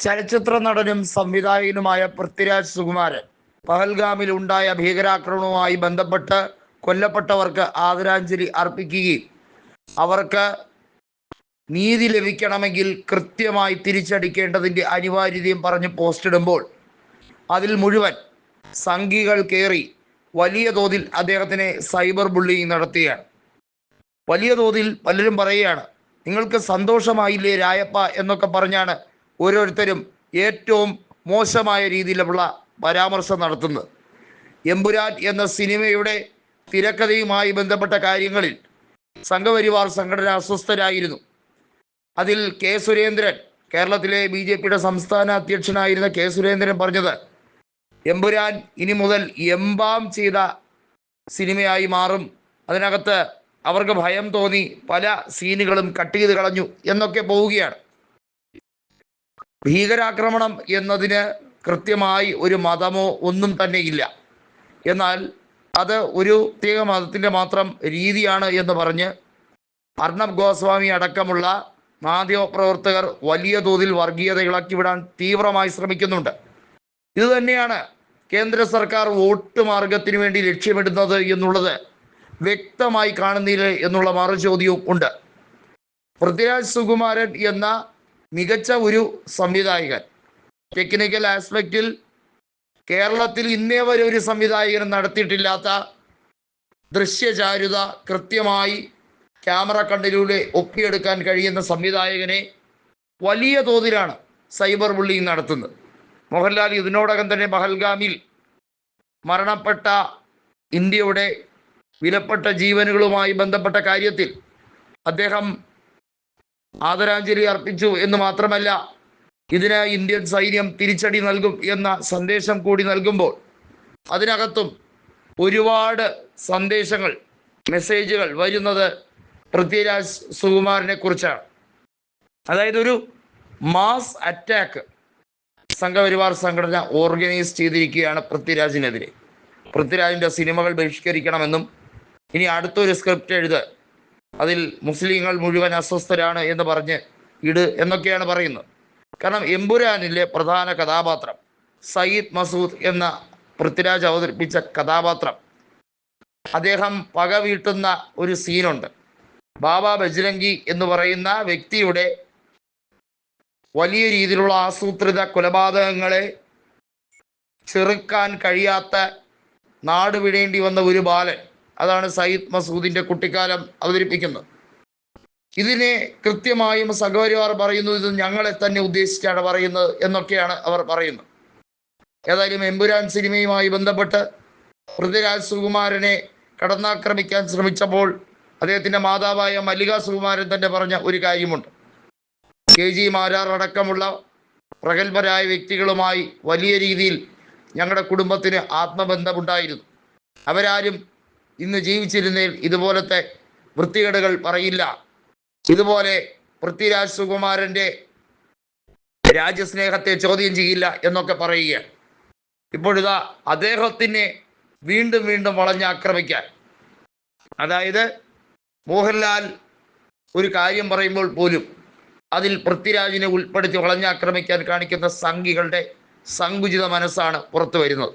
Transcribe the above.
ചലച്ചിത്ര നടനും സംവിധായകനുമായ പൃഥ്വിരാജ് സുകുമാരൻ പഹൽഗാമിൽ ഉണ്ടായ ഭീകരാക്രമണവുമായി ബന്ധപ്പെട്ട് കൊല്ലപ്പെട്ടവർക്ക് ആദരാഞ്ജലി അർപ്പിക്കുകയും അവർക്ക് നീതി ലഭിക്കണമെങ്കിൽ കൃത്യമായി തിരിച്ചടിക്കേണ്ടതിൻ്റെ അനിവാര്യതയും പറഞ്ഞ് പോസ്റ്റിടുമ്പോൾ അതിൽ മുഴുവൻ സംഘികൾ കയറി വലിയ തോതിൽ അദ്ദേഹത്തിനെ സൈബർ ബുള്ളിങ് നടത്തുകയാണ്. വലിയ തോതിൽ പലരും പറയുകയാണ്, നിങ്ങൾക്ക് സന്തോഷമായില്ലേ രായപ്പ എന്നൊക്കെ പറഞ്ഞാണ് ഓരോരുത്തരും ഏറ്റവും മോശമായ രീതിയിലുള്ള പരാമർശം നടത്തുന്നത്. എമ്പുരാൻ എന്ന സിനിമയുടെ തിരക്കഥയുമായി ബന്ധപ്പെട്ട കാര്യങ്ങളിൽ സംഘപരിവാർ സംഘടന അസ്വസ്ഥരായിരുന്നു. അതിൽ കെ സുരേന്ദ്രൻ, കേരളത്തിലെ BJPയുടെ സംസ്ഥാന അധ്യക്ഷനായിരുന്ന കെ സുരേന്ദ്രൻ പറഞ്ഞത്, എമ്പുരാൻ ഇനി മുതൽ എംബാം ചെയ്ത സിനിമയായി മാറും, അതിനകത്ത് അവർക്ക് ഭയം തോന്നി, പല സീനുകളും കട്ട് ചെയ്ത് കളഞ്ഞു എന്നൊക്കെ പോവുകയാണ്. ഭീകരാക്രമണം എന്നതിന് കൃത്യമായി ഒരു മതമോ ഒന്നും തന്നെ ഇല്ല, എന്നാൽ അത് ഒരു പ്രത്യേക മതത്തിൻ്റെ മാത്രം രീതിയാണ് എന്ന് പറഞ്ഞ് അർണബ് ഗോസ്വാമി അടക്കമുള്ള മാധ്യമപ്രവർത്തകർ വലിയ തോതിൽ വർഗീയത ഇളക്കിവിടാൻ തീവ്രമായി ശ്രമിക്കുന്നുണ്ട്. ഇതുതന്നെയാണ് കേന്ദ്ര സർക്കാർ വോട്ട് മാർഗത്തിന് വേണ്ടി ലക്ഷ്യമിടുന്നത് എന്നുള്ളത് വ്യക്തമായി കാണുന്നില്ല എന്നുള്ള മറുചോദ്യവും ഉണ്ട്. പൃഥ്വിരാജ് സുകുമാരൻ എന്ന മികച്ച ഒരു സംവിധായകൻ, ടെക്നിക്കൽ ആസ്പെക്റ്റിൽ കേരളത്തിൽ ഇന്നേ വരെ ഒരു സംവിധായകൻ നടത്തിയിട്ടില്ലാത്ത ദൃശ്യചാരുത കൃത്യമായി ക്യാമറ കണ്ണിലൂടെ ഒപ്പിയെടുക്കാൻ കഴിയുന്ന സംവിധായകനെ വലിയ തോതിലാണ് സൈബർ ബുള്ളിങ് നടത്തുന്നത്. മോഹൻലാൽ ഇതിനോടകം തന്നെ പഹൽഗാമിൽ മരണപ്പെട്ട ഇന്ത്യയുടെ വിലപ്പെട്ട ജീവനുകളുമായി ബന്ധപ്പെട്ട കാര്യത്തിൽ അദ്ദേഹം ആദരാഞ്ജലി അർപ്പിച്ചു എന്ന് മാത്രമല്ല, ഇതിന് ഇന്ത്യൻ സൈന്യം തിരിച്ചടി നൽകും എന്ന സന്ദേശം കൂടി നൽകുമ്പോൾ അതിനകത്തും ഒരുപാട് സന്ദേശങ്ങൾ, മെസ്സേജുകൾ വരുന്നത് പൃഥ്വിരാജ് സുകുമാരനെ കുറിച്ചാണ്. അതായത് ഒരു മാസ് അറ്റാക്ക് സംഘപരിവാർ സംഘടന ഓർഗനൈസ് ചെയ്തിരിക്കുകയാണ് പൃഥ്വിരാജിനെതിരെ. പൃഥ്വിരാജിൻ്റെ സിനിമകൾ ബഹിഷ്കരിക്കണമെന്നും ഇനി അടുത്തൊരു സ്ക്രിപ്റ്റ് എഴുത്, അതിൽ മുസ്ലിങ്ങൾ മുഴുവൻ അസ്വസ്ഥരാണ് എന്ന് പറഞ്ഞ് ഇട് എന്നൊക്കെയാണ് പറയുന്നത്. കാരണം എമ്പുരാനിലെ പ്രധാന കഥാപാത്രം സയ്യിദ് മസൂദ് എന്ന പൃഥ്വിരാജ് അവതരിപ്പിച്ച കഥാപാത്രം, അദ്ദേഹം പക വീട്ടുന്ന ഒരു സീനുണ്ട്. ബാബ ബജ്രംഗി എന്ന് പറയുന്ന വ്യക്തിയുടെ വലിയ രീതിയിലുള്ള ആസൂത്രിത കൊലപാതകങ്ങളെ ചെറുക്കാൻ കഴിയാത്ത നാട് വിടേണ്ടി വന്ന ഒരു ബാലൻ, അതാണ് സയ്യിദ് മസൂദിൻ്റെ കുട്ടിക്കാലം അവതരിപ്പിക്കുന്നത്. ഇതിനെ കൃത്യമായും സംഘപരിവാർ പറയുന്നു, ഇത് ഞങ്ങളെ തന്നെ ഉദ്ദേശിച്ചാണ് പറയുന്നത് എന്നൊക്കെയാണ് അവർ പറയുന്നത്. ഏതായാലും എമ്പുരാൻ സിനിമയുമായി ബന്ധപ്പെട്ട് പൃഥ്വിരാജ് സുകുമാരനെ കടന്നാക്രമിക്കാൻ ശ്രമിച്ചപ്പോൾ അദ്ദേഹത്തിൻ്റെ മാതാവായ മല്ലിക സുകുമാരൻ തന്നെ പറഞ്ഞ ഒരു കാര്യമുണ്ട്. KG മാരാർ അടക്കമുള്ള പ്രഗത്ഭരായ വ്യക്തികളുമായി വലിയ രീതിയിൽ ഞങ്ങളുടെ കുടുംബത്തിന് ആത്മബന്ധമുണ്ടായിരുന്നു. അവരാരും ഇന്ന് ജീവിച്ചിരുന്നതിൽ ഇതുപോലത്തെ വൃത്തികേടുകൾ പറയില്ല. ഇതുപോലെ പൃഥ്വിരാജ് സുകുമാരൻ്റെ രാജ്യസ്നേഹത്തെ ചോദ്യം ചെയ്യില്ല എന്നൊക്കെ പറയുകയാണ്. ഇപ്പോഴിതാ അദ്ദേഹത്തിനെ വീണ്ടും വീണ്ടും വളഞ്ഞാക്രമിക്കാൻ, അതായത് മോഹൻലാൽ ഒരു കാര്യം പറയുമ്പോൾ പോലും അതിൽ പൃഥ്വിരാജിനെ ഉൾപ്പെടുത്തി വളഞ്ഞാക്രമിക്കാൻ കാണിക്കുന്ന സംഘികളുടെ സങ്കുചിത മനസ്സാണ് പുറത്തു വരുന്നത്.